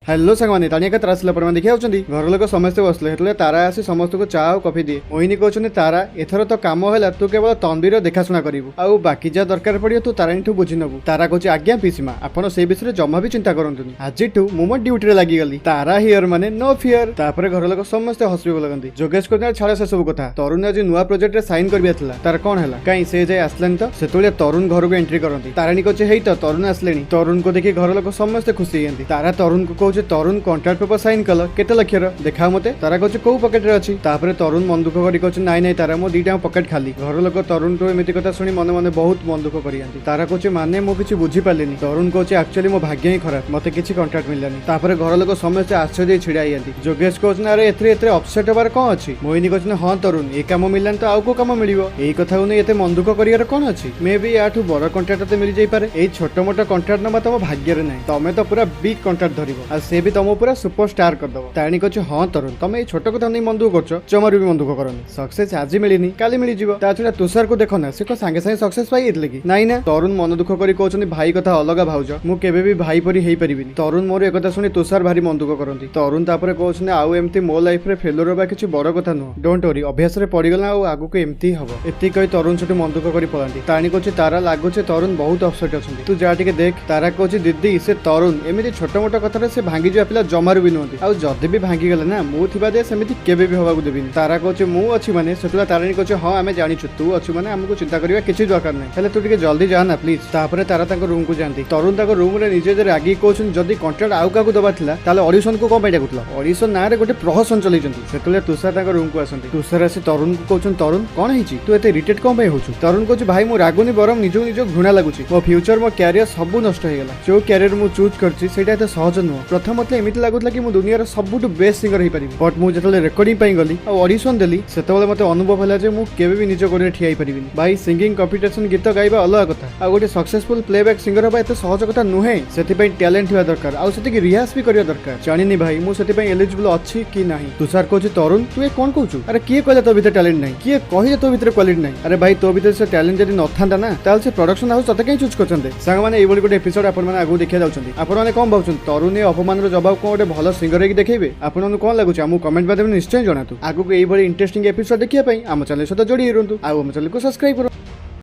Hello सांगमाने तानी का त्रासला पर देखि आउचंदी घर लोक समस्त बसले हेतले तारा आसी समस्त को चा और कॉफी दिए मोहिनी कहउछने तारा एथर तो काम हैला तू केवल तनवीर देखाशुना करिवु आउ बाकी जा दरकार पड़ियो तू तारानिठू बुझि नबु तारा कहउछ आज्ञा पीसीमा आपण से विषय जम्मा भी चिंता करंतुनी आजिठू मु मो ड्यूटी रे लागि गली तारा हियर माने नो फियर तापर घर लोक समस्त हसबे लगंदी जोगेश को छाड़ से सब कथा तरुण आज नुआ प्रोजेक्ट रे साइन करबिया थिला तार कोन हैला काई से जे आसलन तो सेतोले तरुण घर को एंट्री करंती तारानी कहउछ हेई तो तरुण आसलेनी तरुण को देखि घर लोक समस्त खुशी हेंती तारा तरुण को कहउछ तरुण कॉन्ट्रैक्ट पेपर साइन कल केते लक्षर देखा मते तारा कहउछ को पॉकेट रे अछि तापर तरुण मन दुख करी कहउछ नाइ नाइ तारा मो दीटा पॉकेट खाली घर लोक तरुण को एमिति कथा सुनी मन मन बहुत मन दुख करियांती तारा कहउछ माने मो किछि बुझी पालेनी तरुण कहउछ एक्चुअली मो भाग्य ही खराब मते किछि कॉन्ट्रैक्ट मिललानी तापर घर लोक समस्त आश्चर्य छिड़ाइयांती जोगेश कहउछ ना अरे एथरे एथरे अपसेट होबार कोन अछि मोहिनी कहउछ हां तरुण ए काम मिललान तो आउ को काम मिलिवो एई कथा उनी एते मन दुख करियार कोन अछि मे बी याठू बड़ कॉन्ट्रैक्ट ते मिल जाई पारे एई छोटो मोटो कॉन्ट्रैक्ट नबा तम भाग्य रे नै तमे तो पूरा बिग कॉन्ट्रैक्ट धरिवो आ से भी तम पूरा सुपरस्टार कर दबो ताणी कहउछ हां तरुण तमे एई छोटो कथा नै मन दुख करछो जमारु भी मन दुख करनी सक्सेस आज मिलिनी काली मिली जीवो ता छडा तुषार को देखो ना से को संगे संगे सक्सेस पाई एतले की नाइ ना तरुण मन दुख करी कहउछनी भाई कथा अलगा भाउज मु केबे भी भाई परी हेई परिबिनी तरुण मोर ए कथा सुनी तुषार भारी मन दुख करंती तरुण तापरे कहउछनी आउ एम्ति मो लाइफ रे फेलर बा किछि बड़ कथा नो डोंट वरी अभ्यास रे पड़ी गला आ आगु को एम्ति हबो एति कहि तरुण छुटी मन दुख करी पळांती ताणी कहउछ तारा लागुछे तरुण बहुत अपसेट अछंती तू जा टिके देख तारा कहउछ दीदी से तरुण एमिति छोटो मोटो कथा रे से भांगी जा पिला जमारु भी नोंती आ जदि भी भांगी गले ना मु थिबा दे सेमिति केबे भी होबाकू देबिनी तारा कहउछ मु अछि माने सेतुला तारानी कहउछ हां आमे जानिछु तू अछि माने हमकु चिंता करिवा किछि दरकार नै हेले तू टिके जल्दी जा ना प्लीज तापरे तारा ताको रूम को जानती तरुण ताको रूम रे निजे जे रागी कहउछ जदि कॉन्ट्रैक्ट आउ काकू दबा थिला ताले ऑडिशन को कोन पैडा कुतला ऑडिशन ना रे गोटे प्रहसन चलैचंती सेतुले तुषार ताको रूम को आसंती तुषार आसी तरुण को कहउछ तरुण कोन हिची तू एते इरिटेट कोन पय होछु तरुण कहउछ भाई मु रागुनी बरम निजो निजो घृणा लागुची मो फ्यूचर मो कैरियर सब नष्ट हो गेला जो कैरियर मु चूज करछि सेटा एते सहज न प्रथम मतलब एमिति लागुतला कि मु दुनिया रे सबुटु बेस्ट सिंगर हे परिबी बट मु जतले रिकॉर्डिंग पय गली आ ऑडिशन देली सेतबेले मते अनुभव होला जे मु केबे भी निजो गोडे ठियाई परिबिनी भाई सिंगिंग कॉम्पिटिशन गीत गाइबा अलग कथा आ गोटे सक्सेसफुल प्लेबैक सिंगर होबा एते सहज कथा नुहे सेति पय टैलेंट हिवा दरकार आ सेति कि रियाज भी करिया दरकार जानिनी भाई मु सेति पय एलिजिबल अछि कि नाही तुषार कहउछ तरुण तू ए कोन कहउछ अरे किए कहले तो भीतर टैलेंट नाही किए कहि तो भीतर क्वालिटी नाही अरे भाई तो भीतर से टैलेंट जदी नथांदा ना ताल से प्रोडक्शन हाउस तते कहीं चूज करछन्ते सांग माने एई बोली गोटे एपिसोड आपन माने आगु देखिया जाउछन्ती आपन माने कोन भाउछन तरुण ए अपमान रो जवाब को गोटे भलो सिंगर रे देखेबे आपन माने कोन लागुछ हमु कमेंट माध्यम निश्चय जणातु आगु को एई बोली इंटरेस्टिंग एपिसोड देखिया पई हम चैनल सहित जोड़ी रहंतु आ हम चैनल को सब्सक्राइब करो।